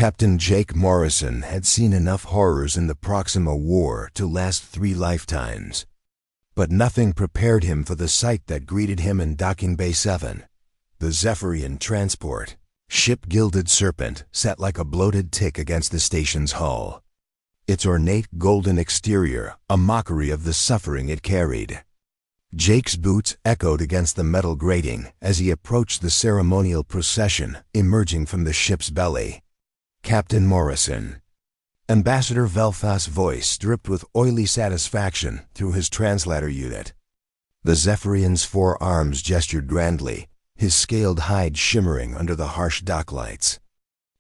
Captain Jake Morrison had seen enough horrors in the Proxima War to last 3 lifetimes. But nothing prepared him for the sight that greeted him in Docking Bay 7. The Zephyrian transport, ship-gilded serpent, sat like a bloated tick against the station's hull. Its ornate golden exterior, a mockery of the suffering it carried. Jake's boots echoed against the metal grating as he approached the ceremonial procession emerging from the ship's belly. Captain Morrison. Ambassador Velthas' voice dripped with oily satisfaction through his translator unit. The Zephyrian's 4 arms gestured grandly, his scaled hide shimmering under the harsh dock lights.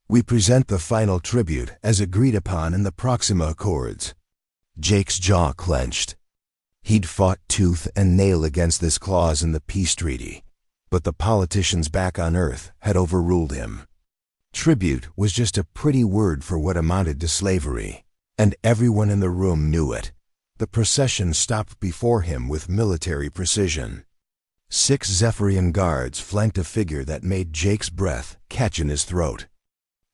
We present the final tribute as agreed upon in the Proxima Accords. Jake's jaw clenched. He'd fought tooth and nail against this clause in the peace treaty, but the politicians back on Earth had overruled him. Tribute was just a pretty word for what amounted to slavery, and everyone in the room knew it. The procession stopped before him with military precision. 6 Zephyrian guards flanked a figure that made Jake's breath catch in his throat.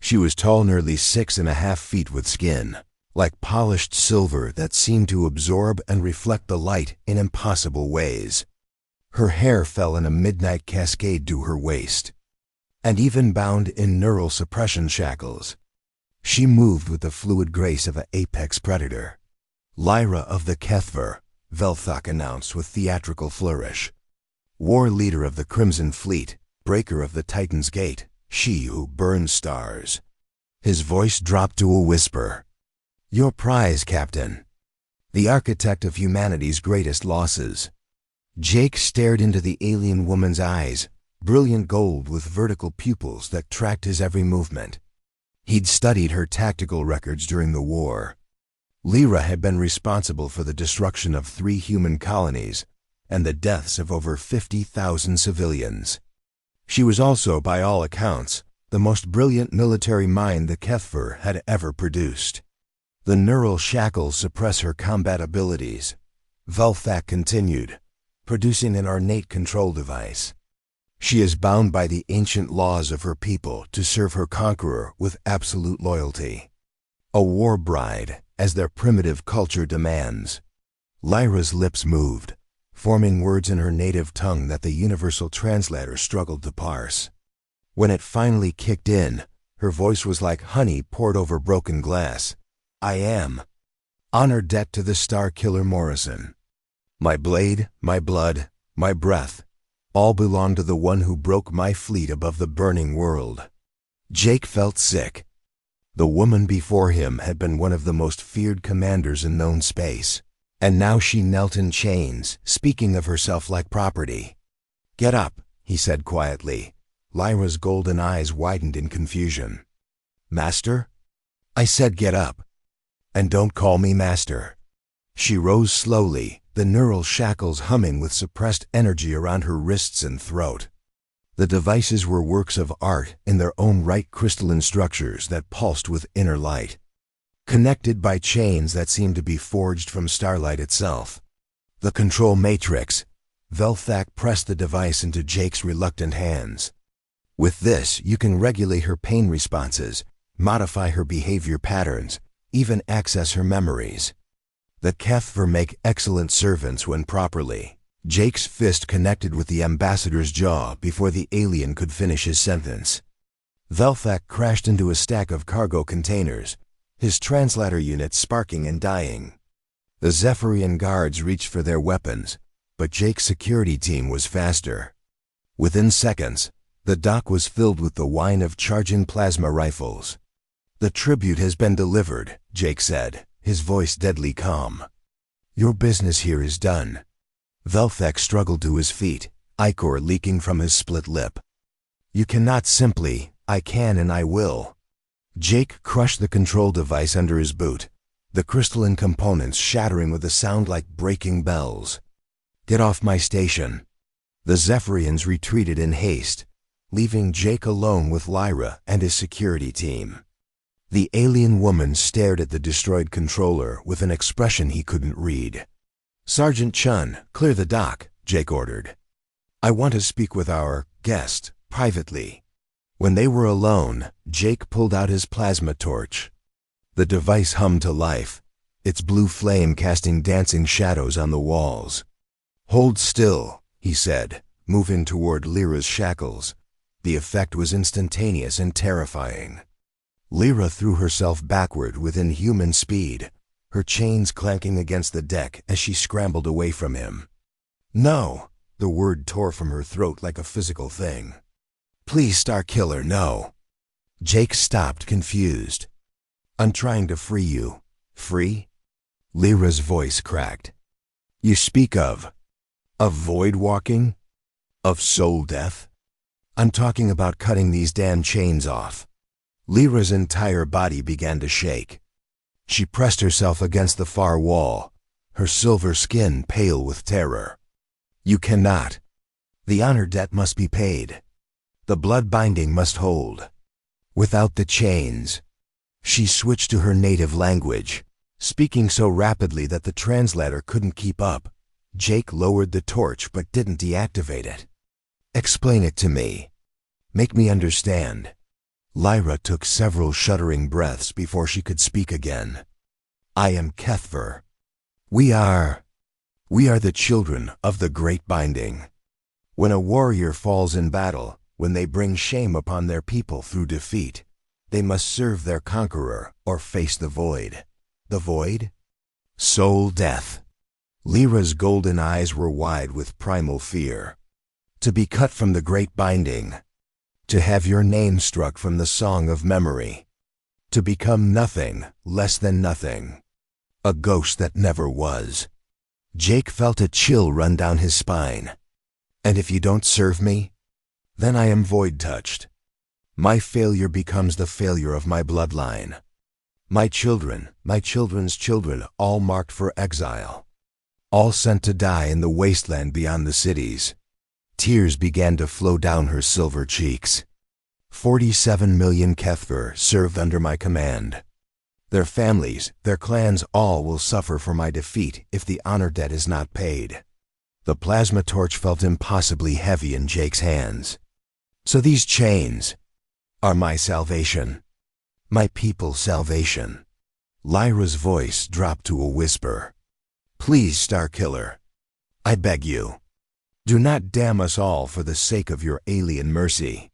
She was tall, nearly 6.5 feet, with skin like polished silver that seemed to absorb and reflect the light in impossible ways. Her hair fell in a midnight cascade to her waist, and even bound in neural suppression shackles, she moved with the fluid grace of an apex predator. Lyra of the Kethver, Velthak announced with theatrical flourish. War leader of the Crimson Fleet, breaker of the Titan's Gate, she who burns stars. His voice dropped to a whisper. Your prize, Captain. The architect of humanity's greatest losses. Jake stared into the alien woman's eyes, brilliant gold with vertical pupils that tracked his every movement. He'd studied her tactical records during the war. Lyra had been responsible for the destruction of 3 human colonies and the deaths of over 50,000 civilians. She was also, by all accounts, the most brilliant military mind the Kethver had ever produced. The neural shackles suppress her combat abilities, Velthak continued, producing an ornate control device. She is bound by the ancient laws of her people to serve her conqueror with absolute loyalty. A war bride, as their primitive culture demands. Lyra's lips moved, forming words in her native tongue that the universal translator struggled to parse. When it finally kicked in, her voice was like honey poured over broken glass. I am. Honor debt to the Star Killer Morrison. My blade, my blood, my breath, all belong to the one who broke my fleet above the burning world. Jake felt sick. The woman before him had been one of the most feared commanders in known space, and now she knelt in chains, speaking of herself like property. Get up, he said quietly. Lyra's golden eyes widened in confusion. Master? I said get up. And don't call me master. She rose slowly, the neural shackles humming with suppressed energy around her wrists and throat. The devices were works of art in their own right, crystalline structures that pulsed with inner light, connected by chains that seemed to be forged from starlight itself. The control matrix. Velthak pressed the device into Jake's reluctant hands. With this, you can regulate her pain responses, modify her behavior patterns, even access her memories. The Kethver make excellent servants when properly. Jake's fist connected with the ambassador's jaw before the alien could finish his sentence. Velthak crashed into a stack of cargo containers, his translator unit sparking and dying. The Zephyrian guards reached for their weapons, but Jake's security team was faster. Within seconds, the dock was filled with the whine of charging plasma rifles. The tribute has been delivered, Jake said, his voice deadly calm. Your business here is done. Velthak struggled to his feet, ichor leaking from his split lip. You cannot simply, I can and I will. Jake crushed the control device under his boot, the crystalline components shattering with a sound like breaking bells. Get off my station. The Zephyrians retreated in haste, leaving Jake alone with Lyra and his security team. The alien woman stared at the destroyed controller with an expression he couldn't read. Sergeant Chun, clear the dock, Jake ordered. I want to speak with our guest privately. When they were alone, Jake pulled out his plasma torch. The device hummed to life, its blue flame casting dancing shadows on the walls. "Hold still," he said, moving toward Lyra's shackles. The effect was instantaneous and terrifying. Lyra threw herself backward with inhuman speed, her chains clanking against the deck as she scrambled away from him. "No!" The word tore from her throat like a physical thing. "Please, Starkiller, no!" Jake stopped, confused. "I'm trying to free you." "Free?" Lyra's voice cracked. "You speak of void walking? Of soul death? I'm talking about cutting these damn chains off." Lyra's entire body began to shake. She pressed herself against the far wall, her silver skin pale with terror. "You cannot. The honor debt must be paid. The blood binding must hold. Without the chains." She switched to her native language, speaking so rapidly that the translator couldn't keep up. Jake lowered the torch but didn't deactivate it. "Explain it to me. Make me understand." Lyra took several shuddering breaths before she could speak again. "I am Kethver. We are the children of the Great Binding. When a warrior falls in battle, when they bring shame upon their people through defeat, they must serve their conqueror or face the void." "The void?" "Soul death." Lyra's golden eyes were wide with primal fear. "To be cut from the Great Binding. To have your name struck from the song of memory. To become nothing, less than nothing. A ghost that never was." Jake felt a chill run down his spine. "And if you don't serve me? Then I am void-touched. My failure becomes the failure of my bloodline. My children, my children's children, all marked for exile. All sent to die in the wasteland beyond the cities." Tears began to flow down her silver cheeks. 47 million Kethver served under my command. Their families, their clans, all will suffer for my defeat if the honor debt is not paid. The plasma torch felt impossibly heavy in Jake's hands. "So these chains are my salvation. My people's salvation." Lyra's voice dropped to a whisper. "Please, Starkiller, I beg you. Do not damn us all for the sake of your alien mercy."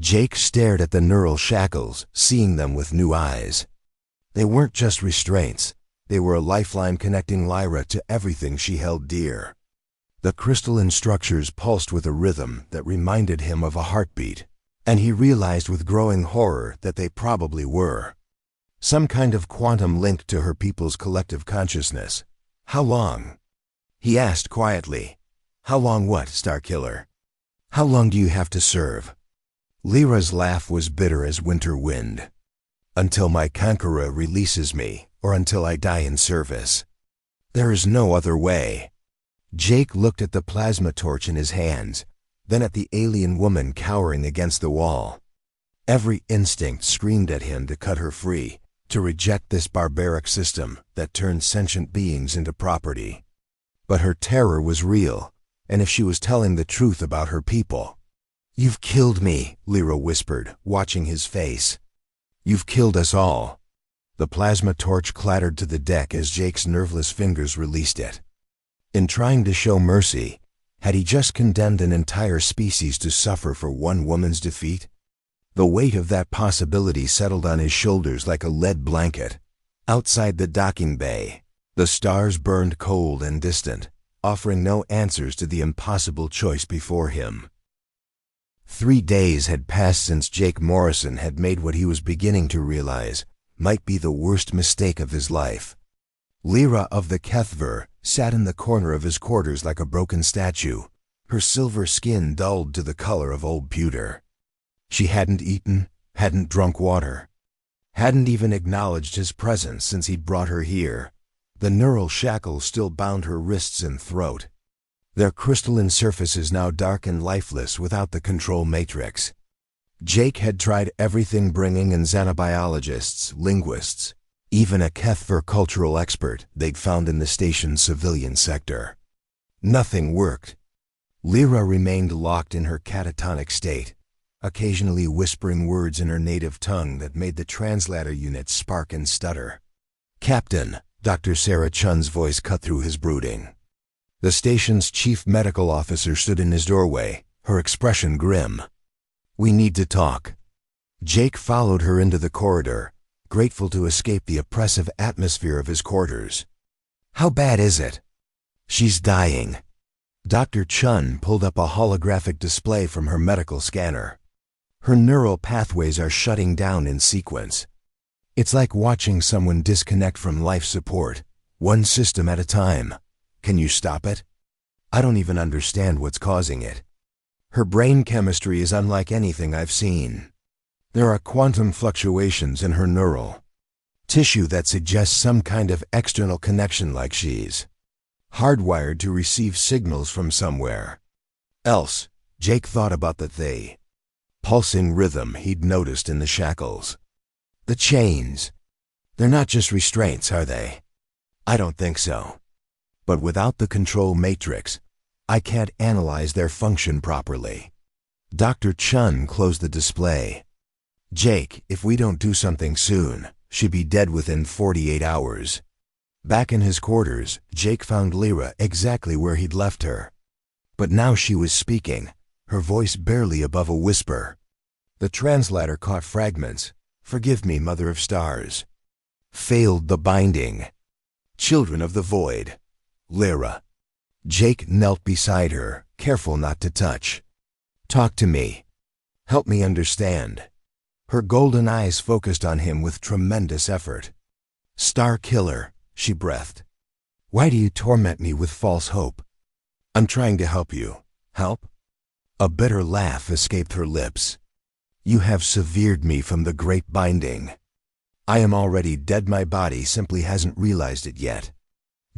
Jake stared at the neural shackles, seeing them with new eyes. They weren't just restraints. They were a lifeline connecting Lyra to everything she held dear. The crystalline structures pulsed with a rhythm that reminded him of a heartbeat, and he realized with growing horror that they probably were. Some kind of quantum link to her people's collective consciousness. "How long?" he asked quietly. "How long what, Starkiller? How long do you have to serve?" Lyra's laugh was bitter as winter wind. "Until my conqueror releases me, or until I die in service. There is no other way." Jake looked at the plasma torch in his hands, then at the alien woman cowering against the wall. Every instinct screamed at him to cut her free, to reject this barbaric system that turned sentient beings into property. But her terror was real, and if she was telling the truth about her people. "You've killed me," Lyra whispered, watching his face. "You've killed us all." The plasma torch clattered to the deck as Jake's nerveless fingers released it. In trying to show mercy, had he just condemned an entire species to suffer for one woman's defeat? The weight of that possibility settled on his shoulders like a lead blanket. Outside the docking bay, the stars burned cold and distant, offering no answers to the impossible choice before him. 3 days had passed since Jake Morrison had made what he was beginning to realize might be the worst mistake of his life. Lyra of the Kethver sat in the corner of his quarters like a broken statue, her silver skin dulled to the color of old pewter. She hadn't eaten, hadn't drunk water, hadn't even acknowledged his presence since he'd brought her here. The neural shackles still bound her wrists and throat, their crystalline surfaces now dark and lifeless without the control matrix. Jake had tried everything, bringing in xenobiologists, linguists, even a Kethver cultural expert they'd found in the station's civilian sector. Nothing worked. Lyra remained locked in her catatonic state, occasionally whispering words in her native tongue that made the translator unit spark and stutter. "Captain," Dr. Sarah Chun's voice cut through his brooding. The station's chief medical officer stood in his doorway, her expression grim. "We need to talk." Jake followed her into the corridor, grateful to escape the oppressive atmosphere of his quarters. "How bad is it?" "She's dying." Dr. Chun pulled up a holographic display from her medical scanner. "Her neural pathways are shutting down in sequence. It's like watching someone disconnect from life support, one system at a time. Can you stop it?" "I don't even understand what's causing it. Her brain chemistry is unlike anything I've seen. There are quantum fluctuations in her neural tissue that suggests some kind of external connection, like she's hardwired to receive signals from somewhere else." Jake thought about the pulsing rhythm he'd noticed in the shackles. "The chains. They're not just restraints, are they?" "I don't think so. But without the control matrix, I can't analyze their function properly." Dr. Chun closed the display. "Jake, if we don't do something soon, she'd be dead within 48 hours. Back in his quarters, Jake found Lyra exactly where he'd left her. But now she was speaking, her voice barely above a whisper. The translator caught fragments. "Forgive me, Mother of Stars. Failed the binding. Children of the Void. Lyra." Jake knelt beside her, careful not to touch. "Talk to me. Help me understand." Her golden eyes focused on him with tremendous effort. "Star Killer," she breathed. "Why do you torment me with false hope?" "I'm trying to help you." "Help?" A bitter laugh escaped her lips. "You have severed me from the great binding. I am already dead. My body simply hasn't realized it yet."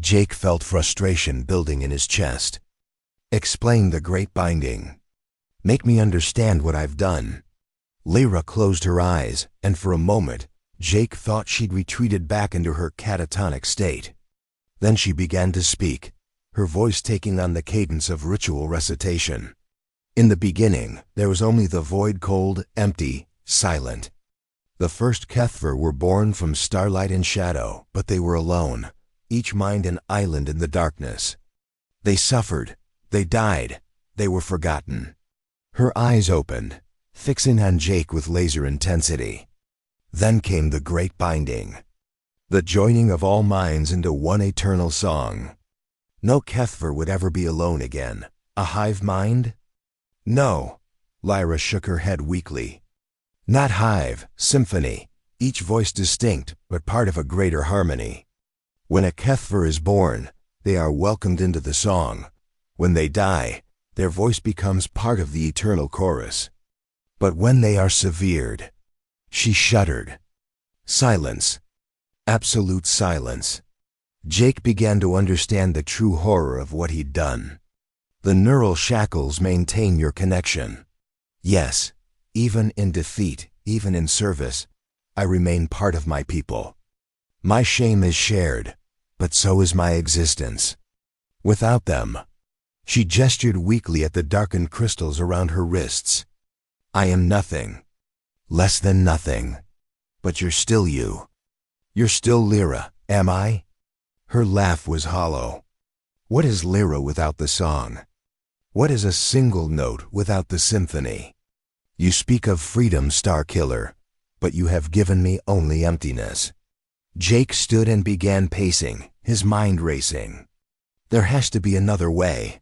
Jake felt frustration building in his chest. "Explain the great binding. Make me understand what I've done." Lyra closed her eyes, and for a moment, Jake thought she'd retreated back into her catatonic state. Then she began to speak, her voice taking on the cadence of ritual recitation. "In the beginning, there was only the void, cold, empty, silent. The first Kethver were born from starlight and shadow, but they were alone, each mind an island in the darkness. They suffered, they died, they were forgotten." Her eyes opened, fixing on Jake with laser intensity. "Then came the great binding, the joining of all minds into one eternal song. No Kethver would ever be alone again. A hive mind? No." Lyra shook her head weakly. "Not hive, symphony, each voice distinct, but part of a greater harmony. When a Kethver is born, they are welcomed into the song. When they die, their voice becomes part of the eternal chorus. But when they are severed—" She shuddered. Silence. Absolute silence. Jake began to understand the true horror of what he'd done. The neural shackles maintain your connection. Yes, even in defeat, even in service, I remain part of my people. My shame is shared, but so is my existence. Without them— She gestured weakly at the darkened crystals around her wrists. "I am nothing. Less than nothing. But you're still you. You're still Lyra, am I?" Her laugh was hollow. "What is Lyra without the song? What is a single note without the symphony? You speak of freedom, Star Killer, but you have given me only emptiness." Jake stood and began pacing, his mind racing. There has to be another way.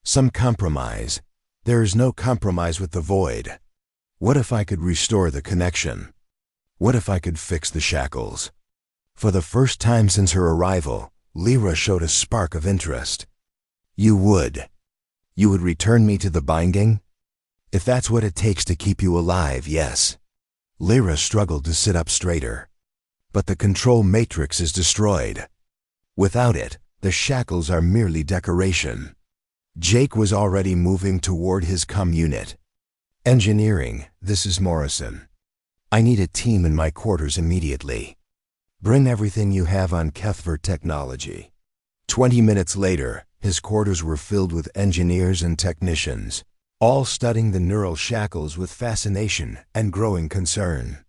Some compromise. There is no compromise with the void. What if I could restore the connection? What if I could fix the shackles? For the first time since her arrival, Lyra showed a spark of interest. "You would? You would return me to the binding? If that's what it takes to keep you alive, yes." Lyra struggled to sit up straighter. "But the control matrix is destroyed. Without it, the shackles are merely decoration." Jake was already moving toward his unit. "Engineering, this is Morrison. I need a team in my quarters immediately. Bring everything you have on Kethver technology." 20 minutes later, his quarters were filled with engineers and technicians, all studying the neural shackles with fascination and growing concern.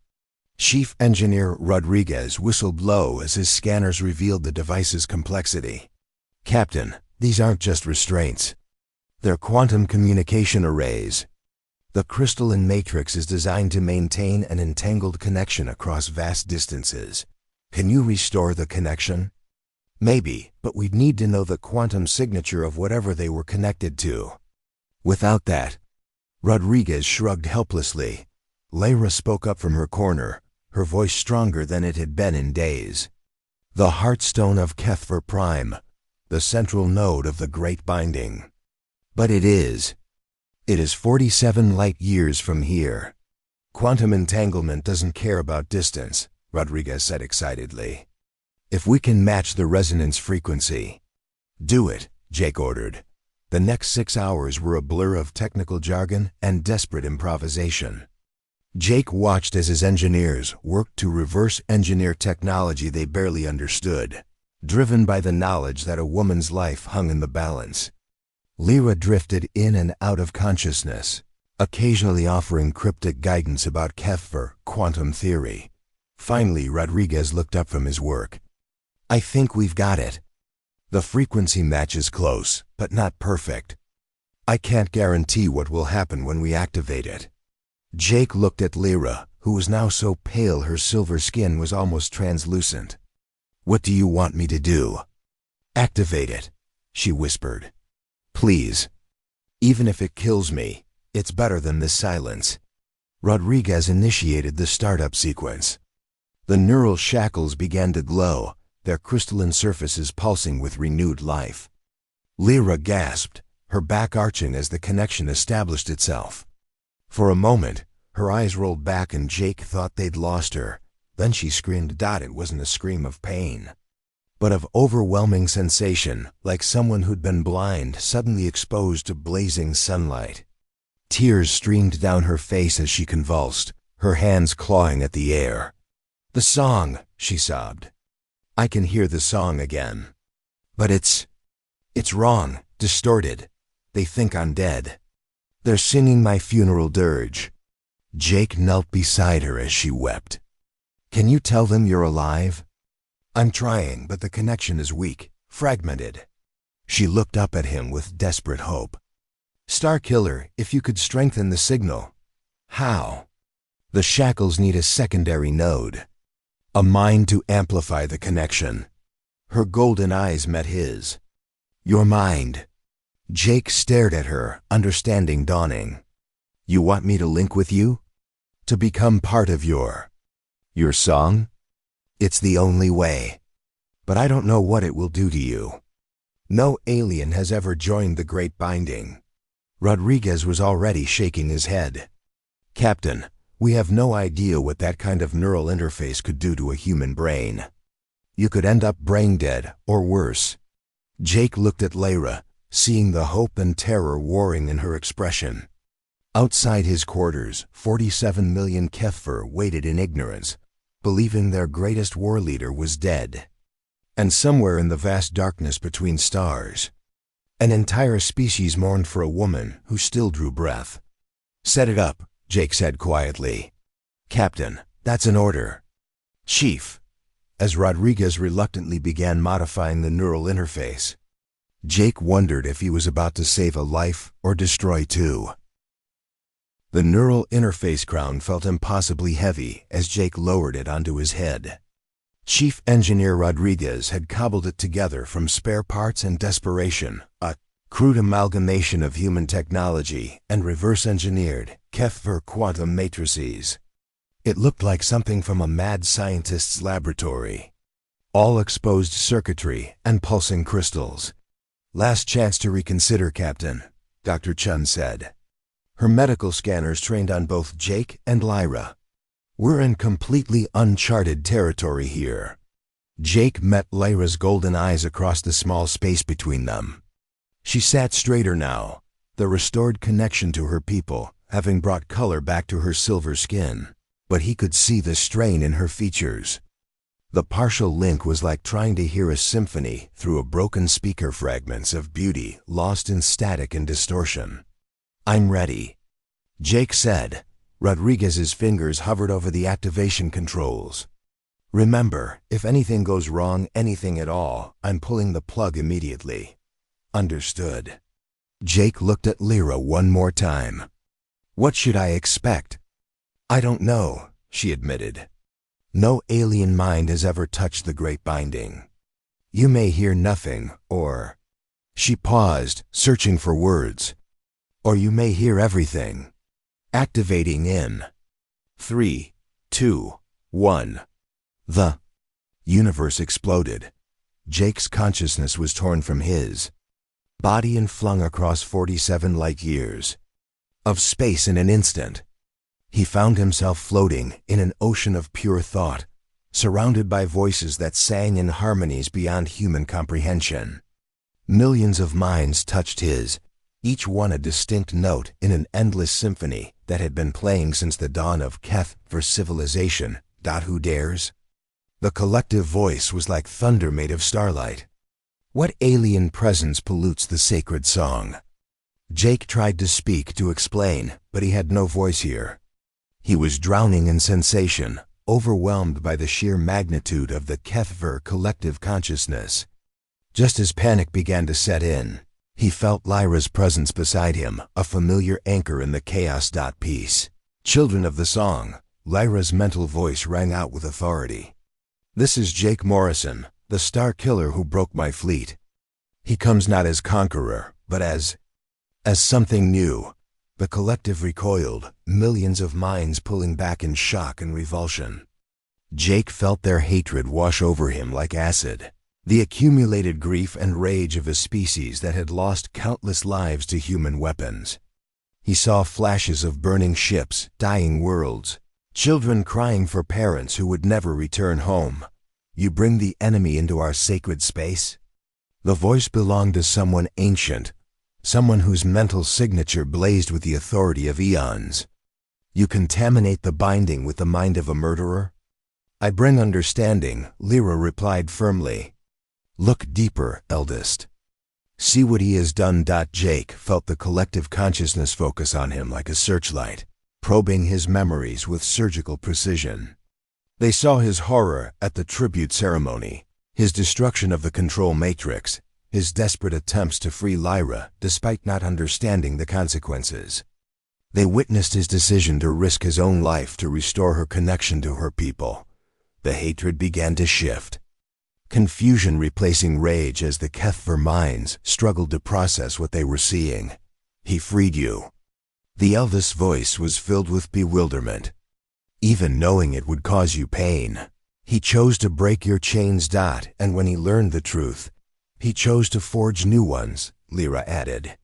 Chief Engineer Rodriguez whistled low as his scanners revealed the device's complexity. "Captain, these aren't just restraints. They're quantum communication arrays. The crystalline matrix is designed to maintain an entangled connection across vast distances. Can you restore the connection?" "Maybe, but we'd need to know the quantum signature of whatever they were connected to." "Without that..." Rodriguez shrugged helplessly. Lyra spoke up from her corner, her voice stronger than it had been in days. "The heartstone of Kethver Prime, the central node of the Great Binding." "But it is. It is 47 light-years from here." "Quantum entanglement doesn't care about distance," Rodriguez said excitedly. "If we can match the resonance frequency." "Do it," Jake ordered. The next 6 hours were a blur of technical jargon and desperate improvisation. Jake watched as his engineers worked to reverse engineer technology they barely understood, driven by the knowledge that a woman's life hung in the balance. Lyra drifted in and out of consciousness, occasionally offering cryptic guidance about Kethver quantum theory. Finally, Rodriguez looked up from his work. "I think we've got it. The frequency match is close, but not perfect. I can't guarantee what will happen when we activate it." Jake looked at Lyra, who was now so pale her silver skin was almost translucent. "What do you want me to do?" "Activate it," she whispered. "Please. Even if it kills me, it's better than this silence." Rodriguez initiated the startup sequence. The neural shackles began to glow, their crystalline surfaces pulsing with renewed life. Lyra gasped, her back arching as the connection established itself. For a moment, her eyes rolled back and Jake thought they'd lost her. Then she screamed. It wasn't a scream of pain, but of overwhelming sensation, like someone who'd been blind suddenly exposed to blazing sunlight. Tears streamed down her face as she convulsed, her hands clawing at the air. "The song," she sobbed. "I can hear the song again. But it's wrong, distorted. They think I'm dead. They're singing my funeral dirge." Jake knelt beside her as she wept. "Can you tell them you're alive?" "I'm trying, but the connection is weak, fragmented." She looked up at him with desperate hope. "Starkiller, if you could strengthen the signal." "How?" "The shackles need a secondary node. A mind to amplify the connection." Her golden eyes met his. "Your mind." Jake stared at her, understanding dawning. "You want me to link with you? To become part of your song? It's the only way. But I don't know what it will do to you. No alien has ever joined the Great Binding." Rodriguez was already shaking his head. "Captain, we have no idea what that kind of neural interface could do to a human brain. You could end up brain dead, or worse." Jake looked at Lyra, seeing the hope and terror warring in her expression. Outside his quarters, 47 million Kethver waited in ignorance, believing their greatest war leader was dead. And somewhere in the vast darkness between stars, an entire species mourned for a woman who still drew breath. "Set it up," Jake said quietly. "Captain, that's an order." "Chief," as Rodriguez reluctantly began modifying the neural interface. Jake wondered if he was about to save a life or destroy two. The neural interface crown felt impossibly heavy as Jake lowered it onto his head. Chief Engineer Rodriguez had cobbled it together from spare parts and desperation, a crude amalgamation of human technology and reverse-engineered Kethver quantum matrices. It looked like something from a mad scientist's laboratory. All exposed circuitry and pulsing crystals. "Last chance to reconsider, Captain," Dr. Chun said. Her medical scanners trained on both Jake and Lyra. "We're in completely uncharted territory here." Jake met Lyra's golden eyes across the small space between them. She sat straighter now, the restored connection to her people having brought color back to her silver skin, but he could see the strain in her features. The partial link was like trying to hear a symphony through a broken speaker, fragments of beauty lost in static and distortion. I'm ready, Jake said. Rodriguez's fingers hovered over the activation controls. Remember, if anything goes wrong, anything at all, I'm pulling the plug immediately. Understood. Jake looked at Lyra one more time. What should I expect? I don't know, she admitted. No alien mind has ever touched the great binding. You may hear nothing, or... She paused, searching for words. Or you may hear everything. Activating in 3, 2, 1. The universe exploded. Jake's consciousness was torn from his body and flung across 47 light years of space in an instant. He found himself floating in an ocean of pure thought, surrounded by voices that sang in harmonies beyond human comprehension. Millions of minds touched his, each one a distinct note in an endless symphony that had been playing since the dawn of Keth for civilization. Who dares? The collective voice was like thunder made of starlight. What alien presence pollutes the sacred song? Jake tried to speak, to explain, but he had no voice here. He was drowning in sensation, overwhelmed by the sheer magnitude of the Kethver collective consciousness. Just as panic began to set in, he felt Lyra's presence beside him, a familiar anchor in the chaos. Peace. Children of the song, Lyra's mental voice rang out with authority. This is Jake Morrison, the star killer who broke my fleet. He comes not as conqueror, but as something new. The collective recoiled, millions of minds pulling back in shock and revulsion. Jake felt their hatred wash over him like acid, the accumulated grief and rage of a species that had lost countless lives to human weapons. He saw flashes of burning ships, dying worlds, children crying for parents who would never return home. You bring the enemy into our sacred space? The voice belonged to someone ancient, someone whose mental signature blazed with the authority of eons. You contaminate the binding with the mind of a murderer? I bring understanding, Lyra replied firmly. Look deeper, eldest. See what he has done. Jake felt the collective consciousness focus on him like a searchlight, probing his memories with surgical precision. They saw his horror at the tribute ceremony, his destruction of the control matrix, his desperate attempts to free Lyra despite not understanding the consequences. They witnessed his decision to risk his own life to restore her connection to her people. The hatred began to shift, confusion replacing rage as the Kethver minds struggled to process what they were seeing. He freed you. The eldest's voice was filled with bewilderment. Even knowing it would cause you pain. He chose to break your chains. And when he learned the truth, he chose to forge new ones, Lyra added.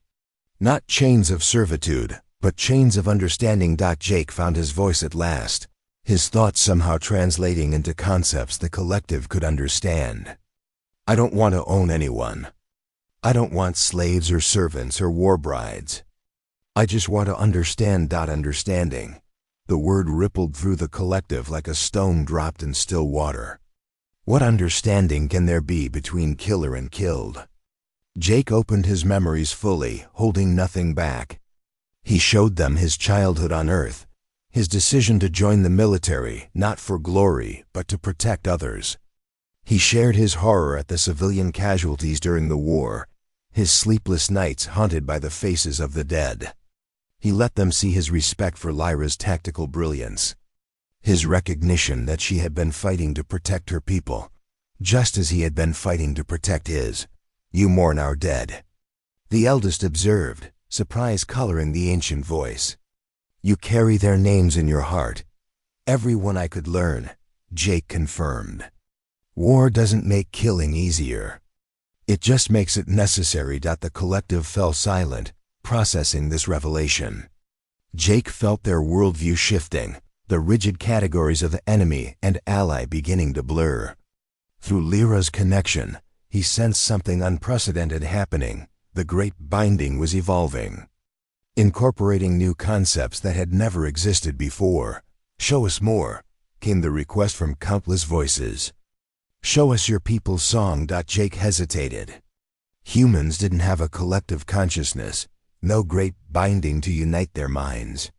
Not chains of servitude, but chains of understanding. Jake found his voice at last, his thoughts somehow translating into concepts the collective could understand. I don't want to own anyone. I don't want slaves or servants or war brides. I just want to understand. Understanding. The word rippled through the collective like a stone dropped in still water. What understanding can there be between killer and killed? Jake opened his memories fully, holding nothing back. He showed them his childhood on Earth, his decision to join the military, not for glory, but to protect others. He shared his horror at the civilian casualties during the war, his sleepless nights haunted by the faces of the dead. He let them see his respect for Lyra's tactical brilliance, his recognition that she had been fighting to protect her people, just as he had been fighting to protect his. You mourn our dead, the eldest observed, surprise coloring the ancient voice. You carry their names in your heart. Everyone I could learn, Jake confirmed. War doesn't make killing easier. It just makes it necessary. The collective fell silent, processing this revelation. Jake felt their worldview shifting, the rigid categories of the enemy and ally beginning to blur. Through Lyra's connection, he sensed something unprecedented happening. The great binding was evolving, incorporating new concepts that had never existed before. Show us more, came the request from countless voices. Show us your people's song. Jake hesitated. Humans didn't have a collective consciousness. no great binding to unite their minds.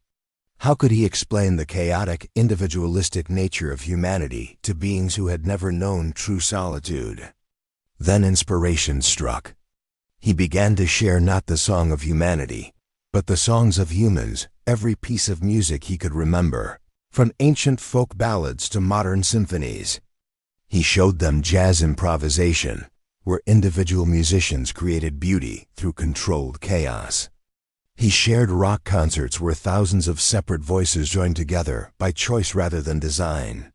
How could he explain the chaotic, individualistic nature of humanity to beings who had never known true solitude? Then inspiration struck. He began to share not the song of humanity, but the songs of humans, every piece of music he could remember, from ancient folk ballads to modern symphonies. He showed them jazz improvisation, where individual musicians created beauty through controlled chaos. He shared rock concerts where thousands of separate voices joined together by choice rather than design.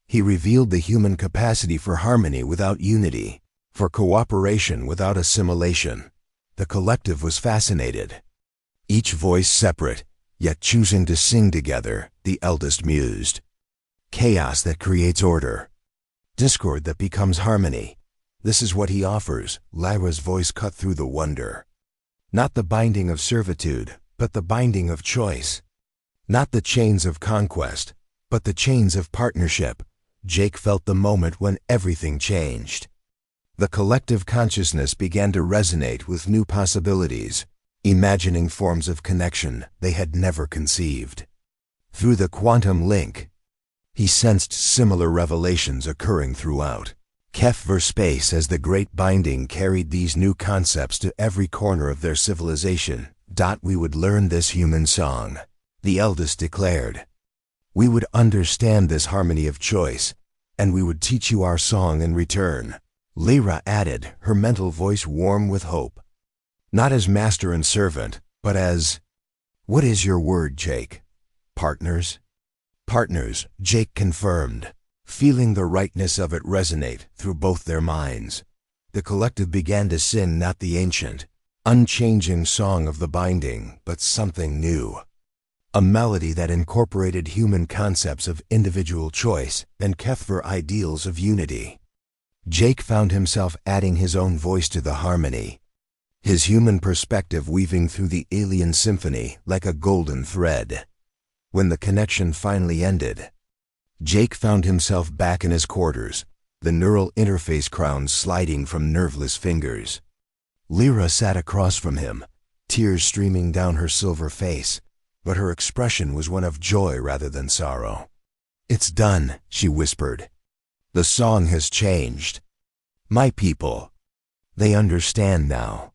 He revealed the human capacity for harmony without unity, for cooperation without assimilation. The collective was fascinated. Each voice separate, yet choosing to sing together, the eldest mused. Chaos that creates order. Discord that becomes harmony. This is what he offers, Lyra's voice cut through the wonder. Not the binding of servitude, but the binding of choice. Not the chains of conquest, but the chains of partnership. Jake felt the moment when everything changed. The collective consciousness began to resonate with new possibilities, imagining forms of connection they had never conceived. Through the quantum link, he sensed similar revelations occurring throughout. Space as the great binding carried these new concepts to every corner of their civilization. We would learn this human song, the eldest declared. We would understand this harmony of choice, and we would teach you our song in return. Lyra added, her mental voice warm with hope. Not as master and servant, but as, what is your word, Jake? Partners? Partners, Jake confirmed, feeling the rightness of it resonate through both their minds. The collective began to sing not the ancient, unchanging song of the binding, but something new. A melody that incorporated human concepts of individual choice and Kethver ideals of unity. Jake found himself adding his own voice to the harmony, his human perspective weaving through the alien symphony like a golden thread. When the connection finally ended, Jake found himself back in his quarters, the neural interface crown sliding from nerveless fingers. Lyra sat across from him, tears streaming down her silver face, but her expression was one of joy rather than sorrow. It's done, she whispered. The song has changed. My people. They understand now.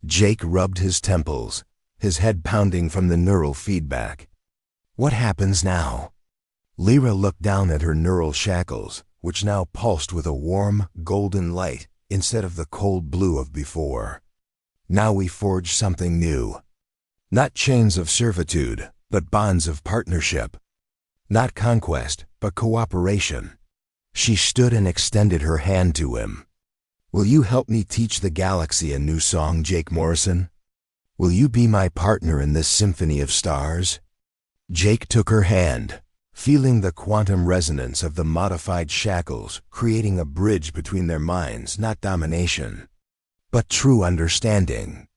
Jake rubbed his temples, his head pounding from the neural feedback. What happens now? Lyra looked down at her neural shackles, which now pulsed with a warm, golden light instead of the cold blue of before. Now we forge something new. Not chains of servitude, but bonds of partnership. Not conquest, but cooperation. She stood and extended her hand to him. Will you help me teach the galaxy a new song, Jake Morrison? Will you be my partner in this symphony of stars? Jake took her hand, feeling the quantum resonance of the modified shackles, creating a bridge between their minds, not domination, but true understanding.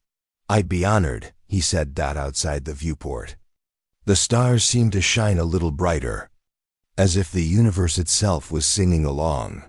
I'd be honored, he said. Outside the viewport, the stars seemed to shine a little brighter, as if the universe itself was singing along.